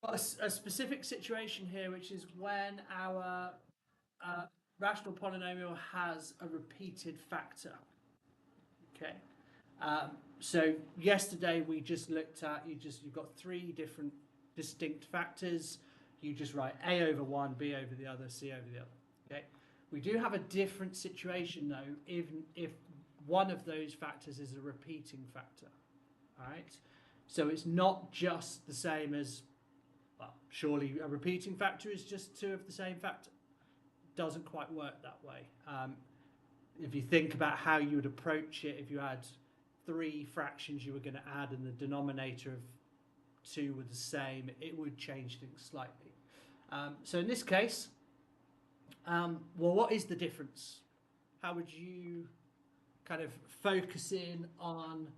A specific situation here, which is when our rational polynomial has a repeated factor. Okay. So yesterday we just looked at you've got three different distinct factors. You just write a over one, b over the other, c over the other. Okay. We do have a different situation though, even if one of those factors is a repeating factor. All right. So it's not just the same as, well, surely a repeating factor is just two of the same factor. Doesn't quite work that way. If you think about how you would approach it, if you had three fractions you were going to add and the denominator of two were the same, it would change things slightly. So in this case, well, what is the difference? How would you kind of focus in on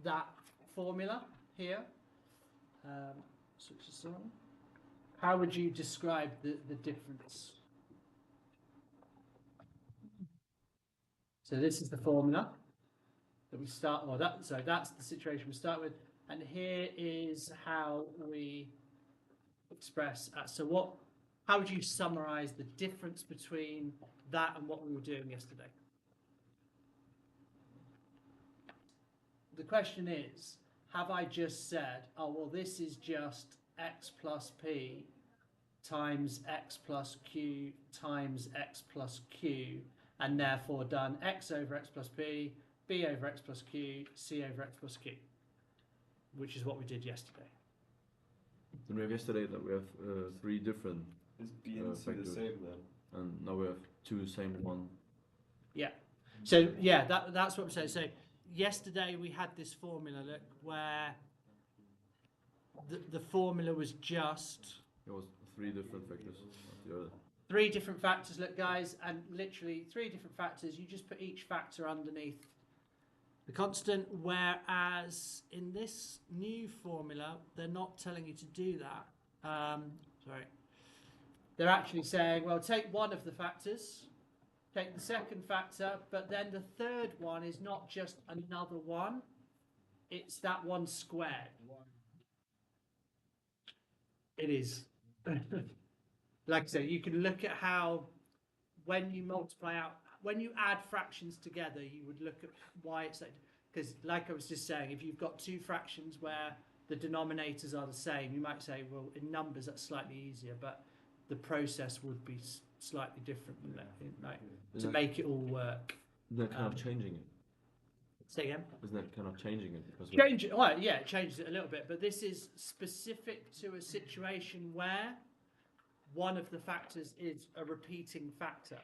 that formula here? Switch this on. How would you describe the difference? So this is the formula that we start, so that's the situation we start with, and here is how we express. How would you summarize the difference between that and what we were doing yesterday? The question is, have I just said, oh, well, this is just x plus p times x plus q times x plus q, and therefore done x over x plus p, b over x plus q, c over x plus q, which is what we did yesterday. Then we have yesterday that we have three different. Is b and c the same then? And now we have two same one. Yeah. So yeah, that's what I'm saying. So yesterday we had this formula, look, where the formula was just. It was three different factors. The other. Three different factors, look guys, and literally three different factors. You just put each factor underneath the constant, whereas in this new formula, they're not telling you to do that. Sorry. They're actually saying, well, take one of the factors, take the second factor, but then the third one is not just another one, it's that one squared. It is. Like I said, you can look at how when you multiply out, when you add fractions together, you would look at why it's like, because like I was just saying, if you've got two fractions where the denominators are the same, you might say, well, in numbers that's slightly easier, but the process would be slightly different, to make it all work. Isn't that kind of changing it? Say again? Isn't that kind of changing it? Because Well, yeah, it changes it a little bit, but this is specific to a situation where one of the factors is a repeating factor.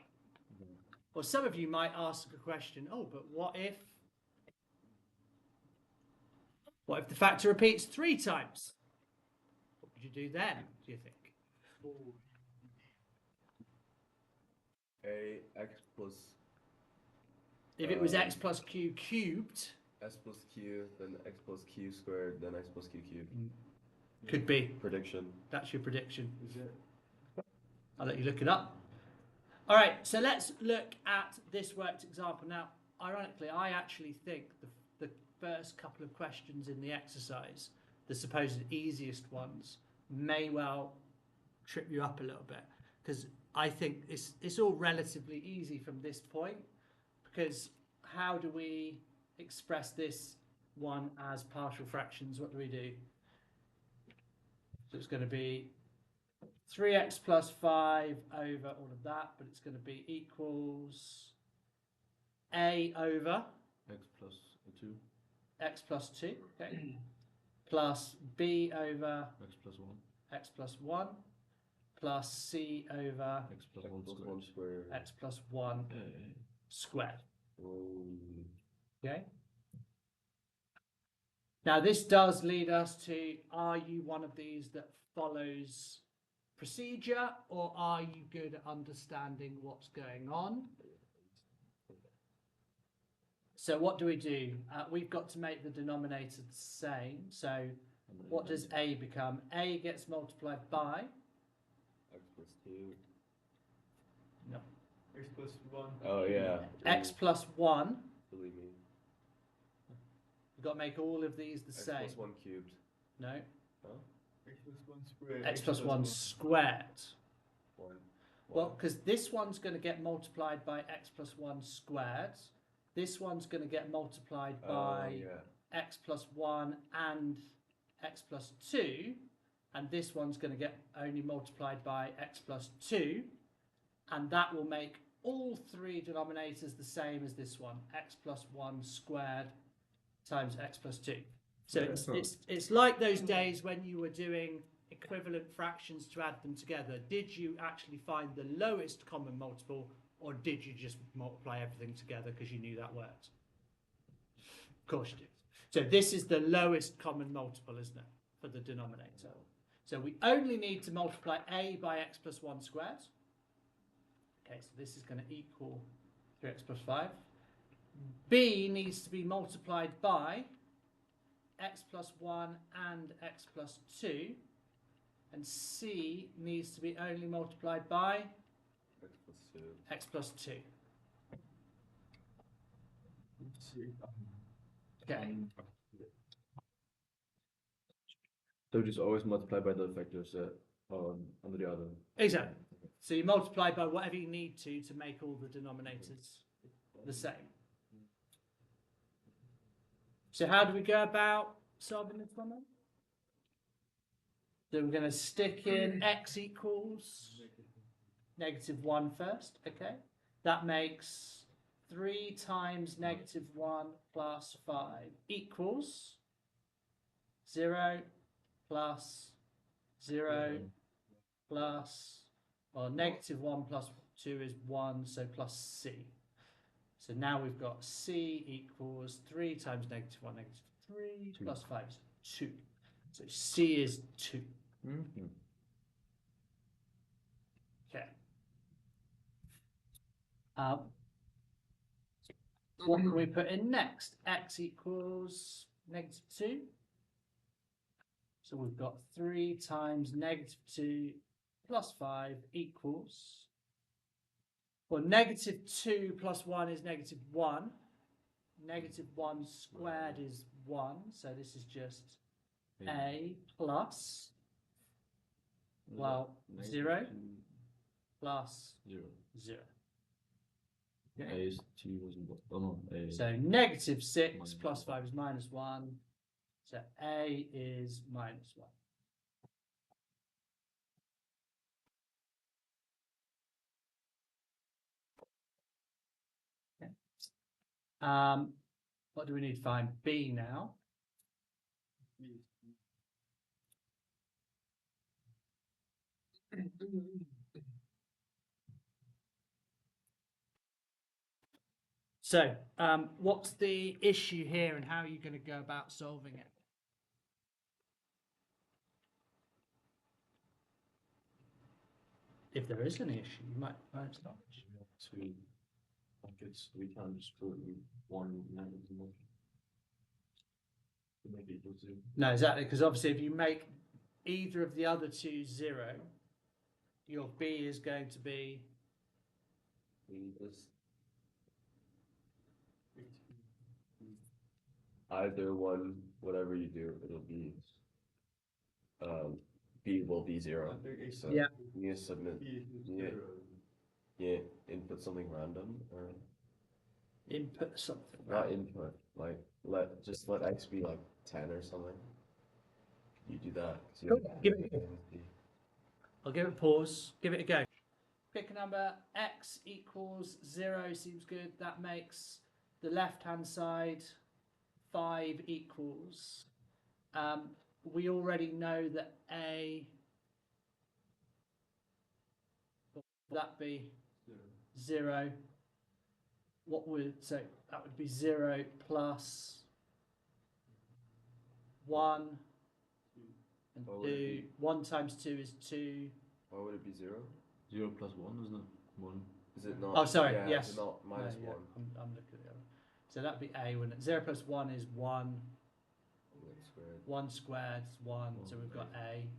Or some of you might ask a question, oh, but what if the factor repeats 3 times? What would you do then, do you think? X plus. If it was x plus q cubed. S plus q, then x plus q squared, then x plus q cubed. Could be. Prediction. That's your prediction. Is it? I'll let you look it up. All right, so let's look at this worked example. Now, ironically, I actually think the first couple of questions in the exercise, the supposed easiest ones, may well trip you up a little bit, because I think it's all relatively easy from this point, because how do we express this one as partial fractions? What do we do? So it's going to be 3x plus 5 over all of that, but it's going to be equals a over x plus 2. X plus 2, okay, plus b over X plus 1. X plus 1, plus c over X plus 1 squared. X plus 1 squared. Okay. Now this does lead us to, are you one of these that follows procedure, or are you good at understanding what's going on? So what do? We've got to make the denominator the same. So what does a become? A gets multiplied by X plus 2. No. X plus 1. Oh yeah. X plus 1. Believe me. We've got to make all of these the X same. plus 1 cubed. No. Huh? x plus 1 squared. One. Well, because this one's going to get multiplied by x plus 1 squared. This one's going to get multiplied by x plus 1 and x plus 2. And this one's going to get only multiplied by x plus 2. And that will make all three denominators the same as this one, x plus 1 squared times x plus 2. So it's like those days when you were doing equivalent fractions to add them together. Did you actually find the lowest common multiple, or did you just multiply everything together because you knew that worked? Of course you did. So this is the lowest common multiple, isn't it, for the denominator? So we only need to multiply a by x plus 1 squared. Okay, so this is going to equal 3x plus 5. B needs to be multiplied by x plus 1 and x plus 2. And C needs to be only multiplied by x plus 2. Okay. So just always multiply by the factors under the other. Exactly. So you multiply by whatever you need to make all the denominators the same. So how do we go about solving this one then? So we're going to stick in x equals -1 first, okay? That makes 3 times -1 plus 5 equals 0 plus 0 plus, well, -1 plus 2 is 1, so plus c. So now we've got c equals 3 times -1, -3 plus 5 is 2. So c is 2. Mm-hmm. Okay. What can we put in next? X equals -2. So we've got 3 times -2 plus 5 equals, well, -2 plus 1 is -1. -1 squared is 1. So this is just a plus, well, 0 plus 0. A is 2 wasn't what? Oh no, A. So -6 plus 5 is -1. So A is -1. Okay. What do we need to find? B now. So, what's the issue here and how are you going to go about solving it? If there is any issue, you might start. Two. I guess we can just put one negative to make it equal to. No, exactly, because obviously if you make either of the other two 0, your B is going to be either one, whatever you do, it'll be B will be 0. So Yeah. you need to submit input something random or input something. not input, like let X be like 10 or something. You do that. So Cool. I'll give it a pause, give it a go. Pick a number, X equals 0 seems good. That makes the left hand side 5 equals. We already know that A, what would that be? 0. So that would be 0 plus 1 and 2. 1 times 2 is 2. Why would it be 0? 0 plus 1, isn't it? 1. Is it not? Oh, sorry, Yeah, yes. Is it not minus No, yeah, 1? I'm looking at the other. So that'd be A, wouldn't it? 0 plus 1 is 1. 1 squared is 1. So we've got A.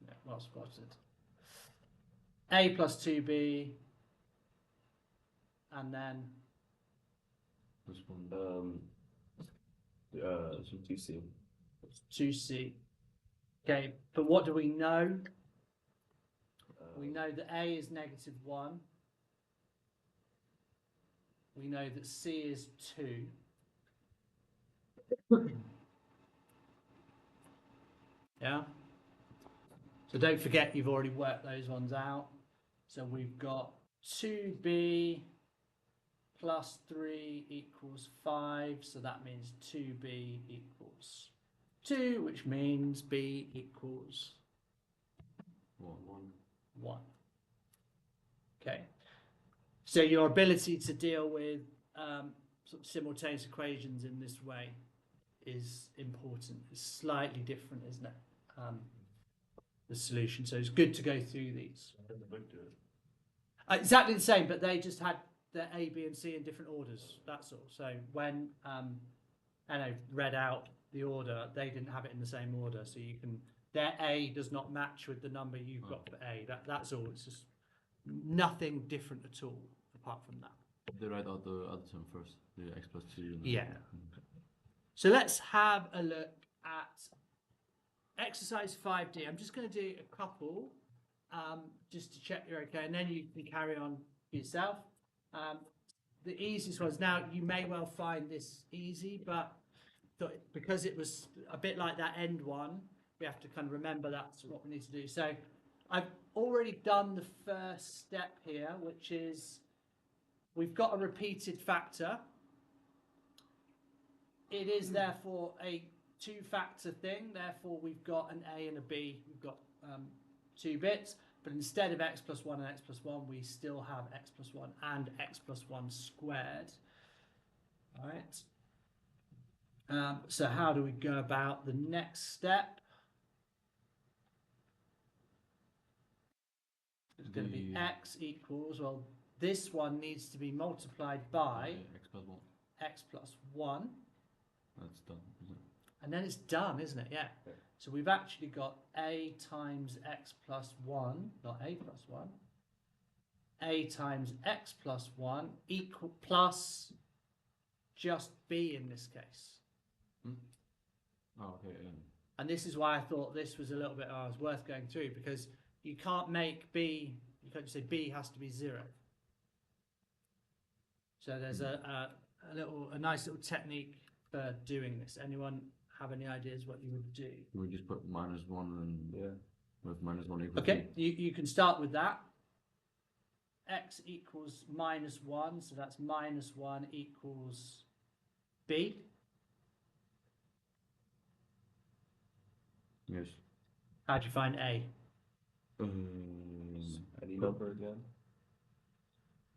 Yeah, well spotted. A plus 2B. And then Plus 1. 2C. 2C. Okay, but what do we know? We Um, know that A is -1. We know that C is 2. Yeah? So don't forget you've already worked those ones out. So we've got 2B plus 3 equals 5. So that means 2B equals 2, which means B equals 1. Okay. So your ability to deal with sort of simultaneous equations in this way is important. It's slightly different, isn't it? The solution. So it's good to go through these. And the book do it. Exactly the same, but they just had their A, B, and C in different orders. That's all. So when Anna read out the order, they didn't have it in the same order. So you can their A does not match with the number you've got for A. That's all. It's just nothing different at all apart from that. They write out the other term first, the x plus 2. and then- Yeah. So let's have a look at exercise 5D. I'm just going to do a couple just to check you're okay, and then you can carry on for yourself. The easiest ones, now you may well find this easy, but because it was a bit like that end one, we have to kind of remember that's what we need to do. So I've already done the first step here, which is we've got a repeated factor. It is therefore a two-factor thing, therefore we've got an A and a B, we've got 2 bits, but instead of x plus 1 and x plus 1, we still have x plus 1 and x plus 1 squared. All right. So how do we go about the next step? It's going to be x equals, well, this one needs to be multiplied by x plus 1. x plus 1. That's done, isn't it? And then it's done, isn't it? Yeah. Yeah. So we've actually got a times x plus 1, not a plus 1. A times x plus 1 equal plus just b in this case. Oh, okay, yeah. And this is why I thought this was a little bit worth going through, because you can't make b, you can't just say b has to be 0. So there's a nice little technique for doing this. Anyone have any ideas what you would do? We just put minus 1 and Yeah. with minus 1 equals Okay, you can start with that. X equals minus 1, so that's minus 1 equals b. Yes. How do you find a? Any number again?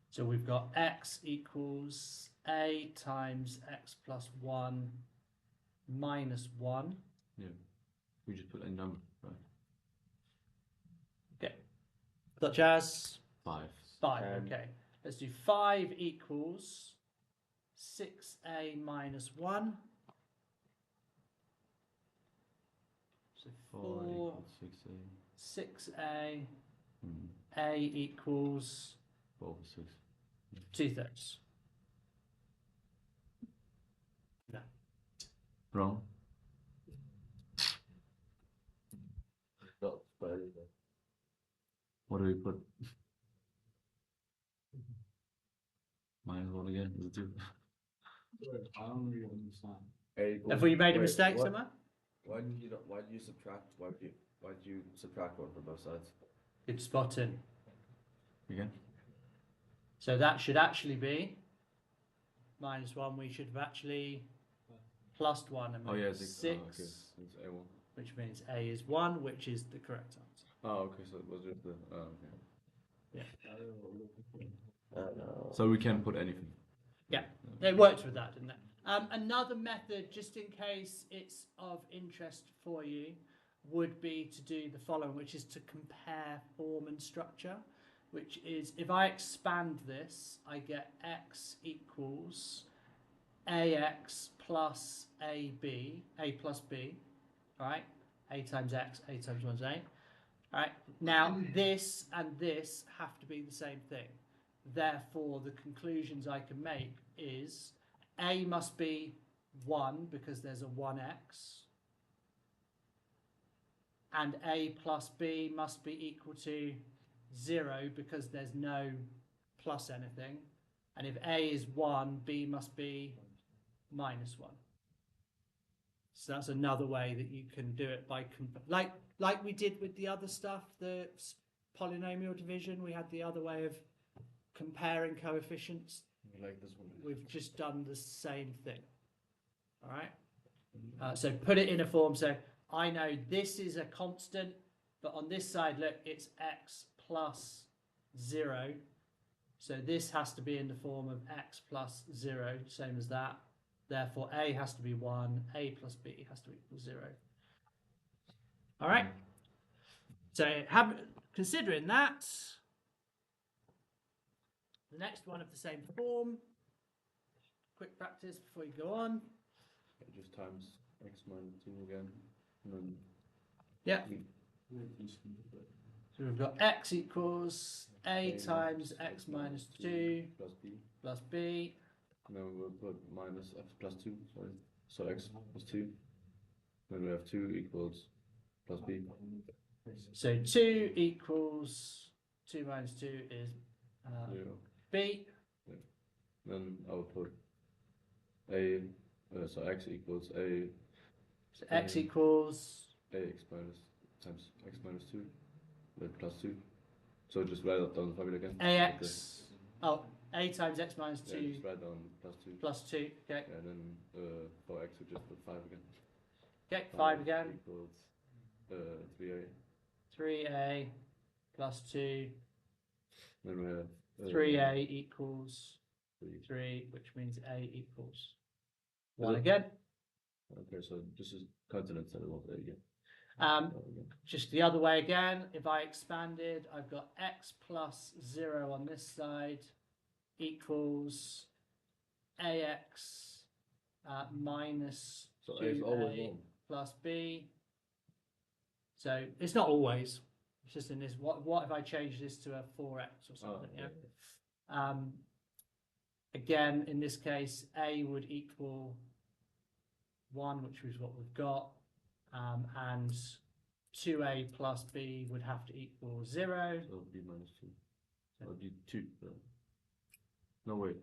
So we've got x equals a times x plus 1 minus 1. Yeah. We just put any number, right? Okay. Such as 5. 5. 10. Okay. Let's do 5 equals 6a minus 1. So 4 4, equals 6a. 6a, Hmm. a equals 4 over 6. 2/3. Wrong. Not square either. What do we put? Minus 1 again, is it 2? I don't really understand. A equals- Have we made a wait, mistake what? somewhere? Why did you not, why did you subtract? Why did you subtract one from both sides? Good spotting. Again? So that should actually be minus 1. We should have actually plus 1 and Oh, yeah, made it's 6, oh, okay. It's A1. which means a is 1, which is the correct answer. Oh, okay, so it was just the. Oh, okay. I don't know. So we can put anything. Yeah, it worked with that, didn't it? Another method, just in case it's of interest for you, would be to do the following, which is to compare form and structure, which is if I expand this, I get x equals ax plus ab, a plus b, all right? A times x, a times 1 is a. All right, now this and this have to be the same thing. Therefore, the conclusions I can make is a must be 1 because there's a 1x. and a plus b must be equal to 0 because there's no plus anything. And if a is 1, b must be minus 1. So that's another way that you can do it by like we did with the other stuff, the polynomial division. We had the other way of comparing coefficients. Like this one. We've just done the same thing. All right. So put it in a form. So I know this is a constant, but on this side, look, it's x plus 0. So this has to be in the form of x plus 0, same as that. Therefore, a has to be 1, a plus b has to equal 0. All right. So considering that, the next one of the same form, quick practice before you go on. Just times x minus 2 again. And then Yeah. So we've got x equals a times x minus 2 plus b. plus b. And then we'll put minus x plus 2, sorry. So x plus 2. Then we have 2 equals plus b. So 2 equals 2 minus 2 is 0. b. Then I'll put a, so x equals a, So x equals ax minus times x minus 2, then plus 2. So just write that down the formula again. ax. Oh, a times x minus 2 Yeah, just write down plus 2. plus 2. Okay. And then for x we just put 5 again. Okay, 5 again. Equals 3a. 3a plus 2. Then we have 3a equals 3. 3, which means a equals 1 again. Okay, so this is continents that I want there again. Just the other way again, if I expanded, I've got x plus 0 on this side equals ax minus So a is always 2a 1. plus b. So it's not always. It's just in this. What if I change this to a 4x or something? yeah. Yeah. Again, in this case, a would equal 1, which is what we've got, and 2a plus b would have to equal 0. So b minus 2. That would be 2. No, wait.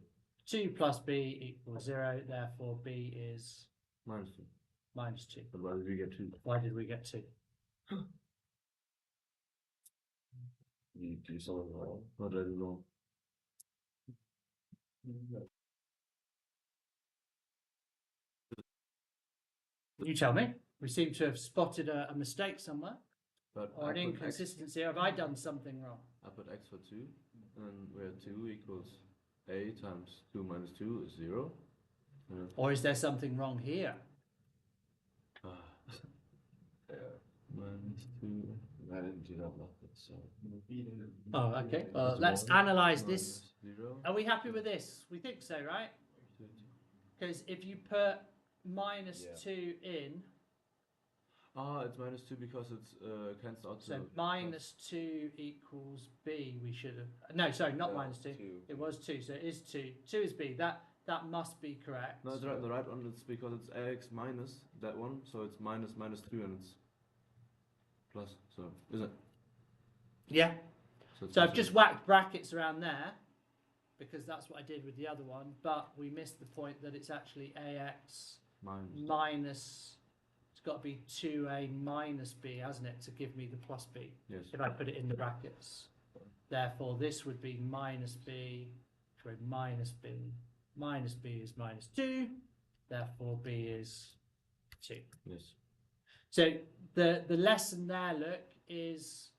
2 plus b equals 0. Therefore, b is Minus 2. minus 2. But why did we get 2? Why did we get 2? You do something wrong. What did I do wrong? You tell me. We seem to have spotted a mistake somewhere, But or an I put x, inconsistency. Have I done something wrong? I put x for 2, and where 2 equals a times 2 minus 2 is 0. Or is there something wrong here? Minus 2. I didn't do that method, so. Oh, okay. Minus Let's 1 analyze this. minus 0. Are we happy with this? We think so, right? Because if you put minus Yeah. 2 in, Ah, it's minus 2 because it's cancelled out. so to minus 2 equals b, we should have. No, sorry, not No, minus 2. 2. It was 2, so it is 2. 2 is b. That must be correct. No, the right one is because it's ax minus that one, so it's minus minus 2 and it's plus, so is it? Yeah. it's So I've plus just whacked brackets around there because that's what I did with the other one, but we missed the point that it's actually ax minus. minus, it's got to be 2a minus b, hasn't it, to give me the plus b, Yes. if I put it in the brackets. Therefore, this would be minus b, sorry, minus b. Minus b is minus 2, therefore b is 2. Yes. So the lesson there, look, is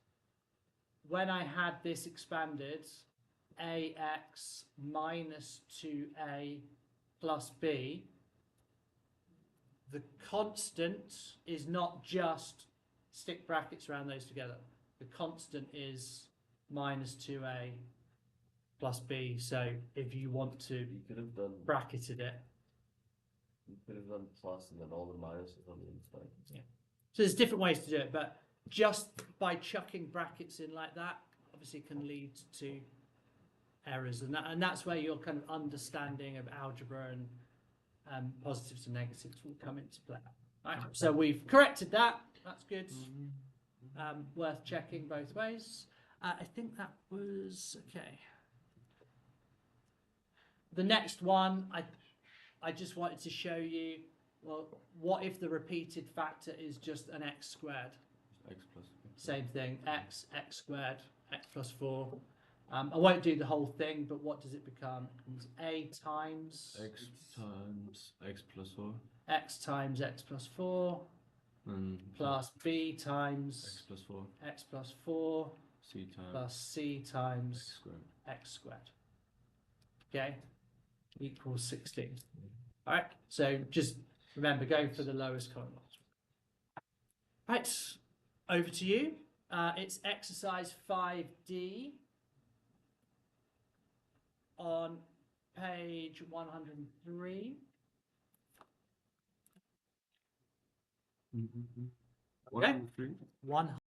when I had this expanded, ax minus 2a plus b, the constant is not just stick brackets around those together. The constant is minus 2a plus b. So if you want to You could have done. bracketed it, You could have done plus and then all the minuses on the inside. so there's different ways to do it, but just by chucking brackets in like that, obviously can lead to errors, and that's where your kind of understanding of algebra and positives and negatives will come into play. Right, so we've corrected that. That's good. worth checking both ways. I think that was okay. The next one, I just wanted to show you, well, what if the repeated factor is just an x squared? X plus. Same thing, x squared, x plus 4. I won't do the whole thing, but what does it become? It becomes a times X times X plus 4. x times x plus 4 And plus b X times plus 4. x plus 4 C times plus c X times squared. x squared. Okay, equals 16. All right, so just remember, go for the lowest common multiple. Right, over to you. It's exercise 5D on page 103. 103. 1